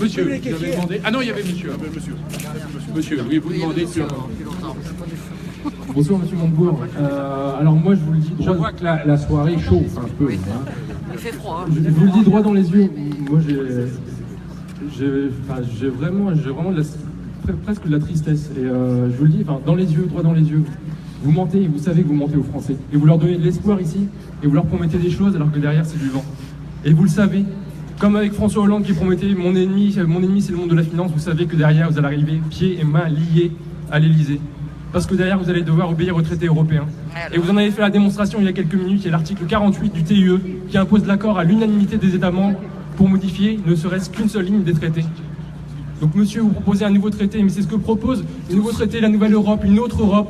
Monsieur, vous avez demandé... Ah non, il y avait monsieur. Monsieur, oui, vous demandez sur... Bonsoir Monsieur Montebourg. Alors moi je vous le dis droit, je vois que la soirée chauffe un peu. Hein. Il fait froid. Hein. Je vous le dis droit dans les yeux. Moi j'ai vraiment presque de la tristesse. Et je vous le dis, dans les yeux, droit dans les yeux. Vous mentez et vous savez que vous mentez aux Français. Et vous leur donnez de l'espoir ici et vous leur promettez des choses alors que derrière c'est du vent. Et vous le savez. Comme avec François Hollande qui promettait mon ennemi c'est le monde de la finance, vous savez que derrière vous allez arriver pieds et mains liés à l'Elysée. Parce que derrière vous allez devoir obéir aux traités européens. Et vous en avez fait la démonstration il y a quelques minutes, il y a l'article 48 du TIE qui impose l'accord à l'unanimité des États membres pour modifier ne serait-ce qu'une seule ligne des traités. Donc monsieur, vous proposez un nouveau traité, mais c'est ce que propose le nouveau traité, la nouvelle Europe, une autre Europe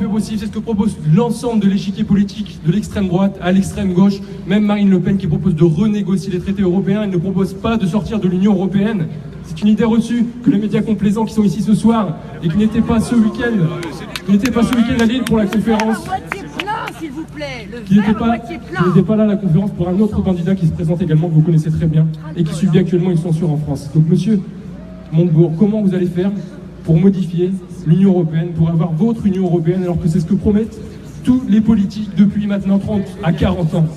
est possible, c'est ce que propose l'ensemble de l'échiquier politique, de l'extrême droite à l'extrême gauche, même Marine Le Pen qui propose de renégocier les traités européens, elle ne propose pas de sortir de l'Union européenne. C'est une idée reçue que les médias complaisants qui sont ici ce soir et qui n'étaient pas ce week-end, à Lille pour la conférence, s'il vous plaît, qui n'était pas là à la conférence pour un autre candidat qui se présente également, que vous connaissez très bien, et qui subit actuellement une censure en France. Donc monsieur Montebourg, comment vous allez faire pour modifier l'Union européenne, pour avoir votre Union européenne, alors que c'est ce que promettent tous les politiques depuis maintenant 30 à 40 ans.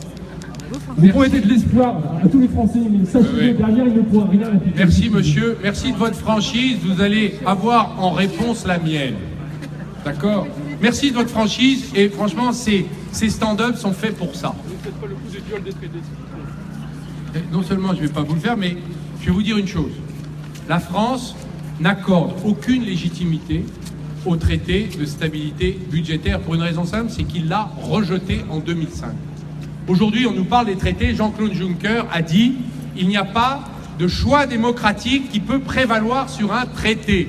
Vous promettez de l'espoir à tous les Français, mais sachez que derrière, il ne pourra rien appliquer. Merci monsieur, merci de votre franchise, vous allez avoir en réponse la mienne. D'accord? Merci de votre franchise, et franchement, ces stand-up sont faits pour ça. Non seulement je ne vais pas vous le faire, mais je vais vous dire une chose. La France n'accorde aucune légitimité au traité de stabilité budgétaire pour une raison simple, c'est qu'il l'a rejeté en 2005. Aujourd'hui, on nous parle des traités. Jean-Claude Juncker a dit il n'y a pas de choix démocratique qui peut prévaloir sur un traité.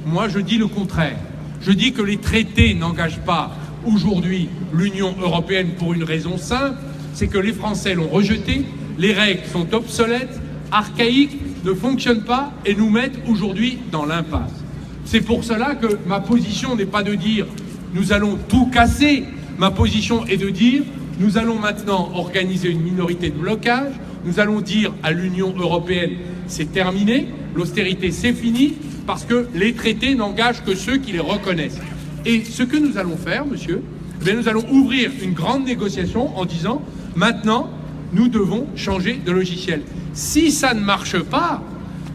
Moi, je dis le contraire. Je dis que les traités n'engagent pas aujourd'hui l'Union européenne pour une raison simple, c'est que les Français l'ont rejeté, les règles sont obsolètes, archaïques, ne fonctionnent pas et nous mettent aujourd'hui dans l'impasse. C'est pour cela que ma position n'est pas de dire nous allons tout casser, ma position est de dire nous allons maintenant organiser une minorité de blocage, nous allons dire à l'Union européenne c'est terminé, l'austérité c'est fini, parce que les traités n'engagent que ceux qui les reconnaissent. Et ce que nous allons faire, monsieur, nous allons ouvrir une grande négociation en disant maintenant nous devons changer de logiciel. Si ça ne marche pas,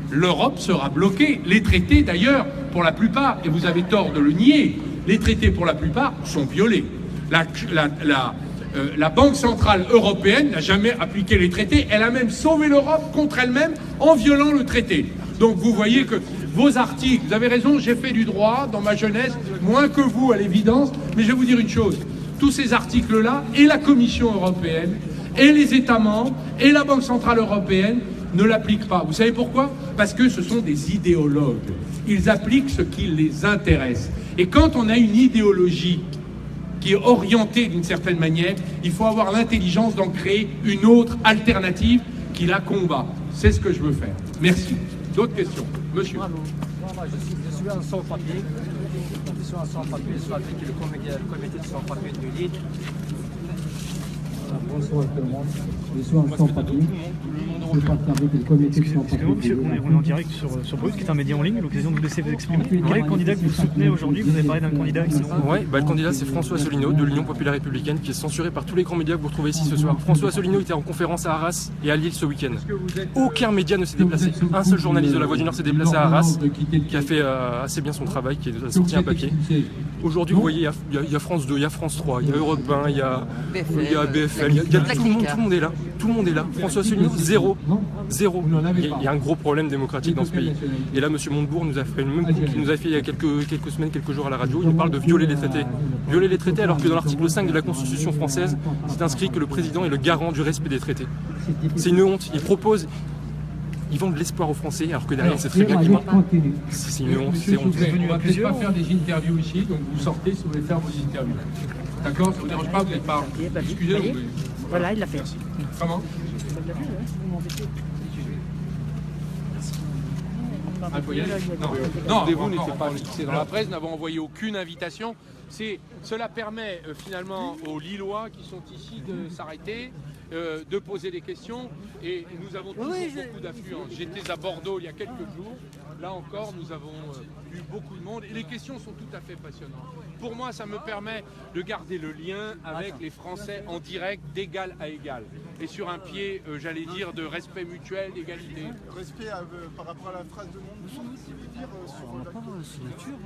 l'Europe sera bloquée. Les traités, d'ailleurs, pour la plupart, et vous avez tort de le nier, les traités, pour la plupart, sont violés. La Banque Centrale Européenne n'a jamais appliqué les traités. Elle a même sauvé l'Europe contre elle-même en violant le traité. Donc vous voyez que vos articles, vous avez raison, j'ai fait du droit dans ma jeunesse, moins que vous à l'évidence, mais je vais vous dire une chose, tous ces articles-là, et la Commission européenne, et les États membres, et la Banque Centrale Européenne ne l'appliquent pas. Vous savez pourquoi? Parce que ce sont des idéologues. Ils appliquent ce qui les intéresse. Et quand on a une idéologie qui est orientée d'une certaine manière, il faut avoir l'intelligence d'en créer une autre alternative qui la combat. C'est ce que je veux faire. Merci. D'autres questions? Monsieur. Moi, je suis un sans-papier. Je suis un sans-papier, je suis avec le comité de sans-papier de Lille. Bonsoir tout le monde. Je suis un sans-papier. Je partage avec le comité de sans-papier. Excusez-moi monsieur, on est en direct sur Brut, qui est un média en ligne, l'occasion de vous laisser vous exprimer. Quel candidat que vous soutenez aujourd'hui? Vous avez parlé d'un candidat qui Oui, le candidat c'est François Asselineau de l'Union populaire républicaine qui est censuré par tous les grands médias que vous retrouvez ici ce soir. François Asselineau était en conférence à Arras et à Lille ce week-end. Aucun média ne s'est déplacé. Un seul journaliste de La Voix du Nord s'est déplacé à Arras, qui a fait assez bien son travail, qui a sorti un papier. Aujourd'hui, vous voyez, il y a France 2, il y a France 3, il y a Europe 1, il y a BFM, tout le monde est là. Tout le monde est là. François Asselineau, zéro. Il y a un gros problème démocratique dans ce pays. Et là, M. Montebourg nous a fait le même coup qu'il nous a fait il y a quelques semaines, quelques jours à la radio. Il nous parle de violer les traités. Violer les traités alors que dans l'article 5 de la Constitution française, c'est inscrit que le président est le garant du respect des traités. C'est une honte. Ils vendent de l'espoir aux Français alors que derrière c'est très bien qu'ils mentent. C'est une honte. Monsieur, on ne va peut-être pas faire des interviews ici, donc vous sortez si vous voulez faire vos interviews. D'accord? Ça ne vous dérange pas, vous n'êtes pas... Excusez-nous. Voilà, il l'a fait. Comment? Non, vous n'étiez pas fixé dans la presse, nous n'avons envoyé aucune invitation. Cela permet finalement aux Lillois qui sont ici de s'arrêter, de poser des questions, et nous avons toujours beaucoup d'affluence. J'étais à Bordeaux il y a quelques jours, là encore nous avons eu beaucoup de monde et les questions sont tout à fait passionnantes. Pour moi, ça me permet de garder le lien avec les Français en direct, d'égal à égal, et sur un pied, j'allais dire, de respect mutuel, d'égalité. Respect par rapport à la phrase de Montesquieu, si vous dire sur la signature.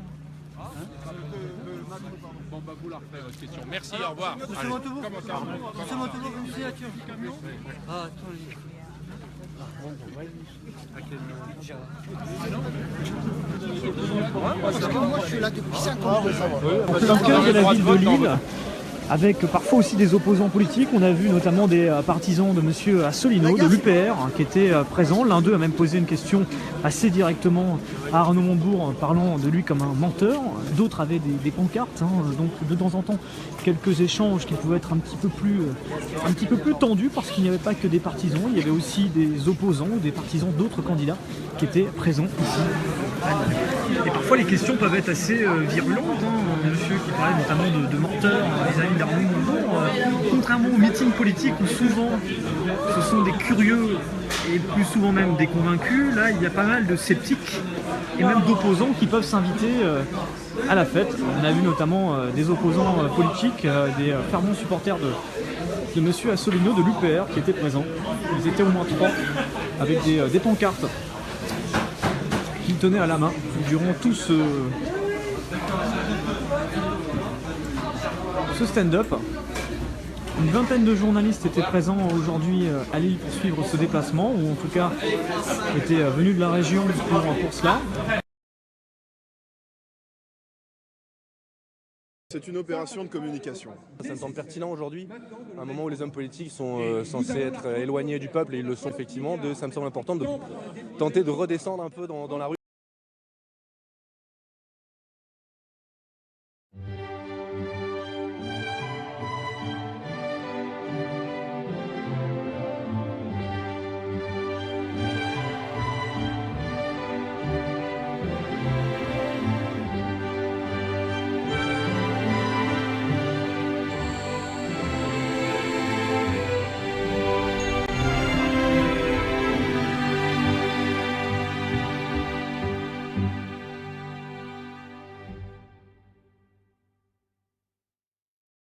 Bon, bah vous la referez votre question. Merci, au revoir. Monsieur Montebourg, une signature. Ah, Moi, je suis là depuis 5 ans. En plein cœur de la ville de Lille, avec parfois aussi des opposants politiques. On a vu notamment des partisans de M. Asselineau, de l'UPR, qui étaient présents. L'un d'eux a même posé une question assez directement à Arnaud Montebourg, parlant de lui comme un menteur. D'autres avaient des pancartes, donc de temps en temps quelques échanges qui pouvaient être un petit peu plus tendus, parce qu'il n'y avait pas que des partisans, il y avait aussi des opposants ou des partisans d'autres candidats qui étaient présents ici. Et parfois les questions peuvent être assez virulentes. Monsieur qui parlait notamment de menteur vis-à-vis d'Arnaud Montebourg. Contrairement aux meetings politiques où souvent ce sont des curieux et plus souvent même des convaincus, là il y a pas mal de sceptiques et même d'opposants qui peuvent s'inviter à la fête. On a vu notamment des opposants politiques, des fervents supporters de M. Asselineau de l'UPR qui étaient présents. Ils étaient au moins 3 avec des pancartes qu'ils tenaient à la main durant tout ce stand-up. Une vingtaine de journalistes étaient présents aujourd'hui à Lille pour suivre ce déplacement, ou en tout cas étaient venus de la région pour cela. C'est une opération de communication. Ça me semble pertinent aujourd'hui, à un moment où les hommes politiques sont censés être éloignés du peuple, et ils le sont effectivement, ça me semble important de tenter de redescendre un peu dans la rue.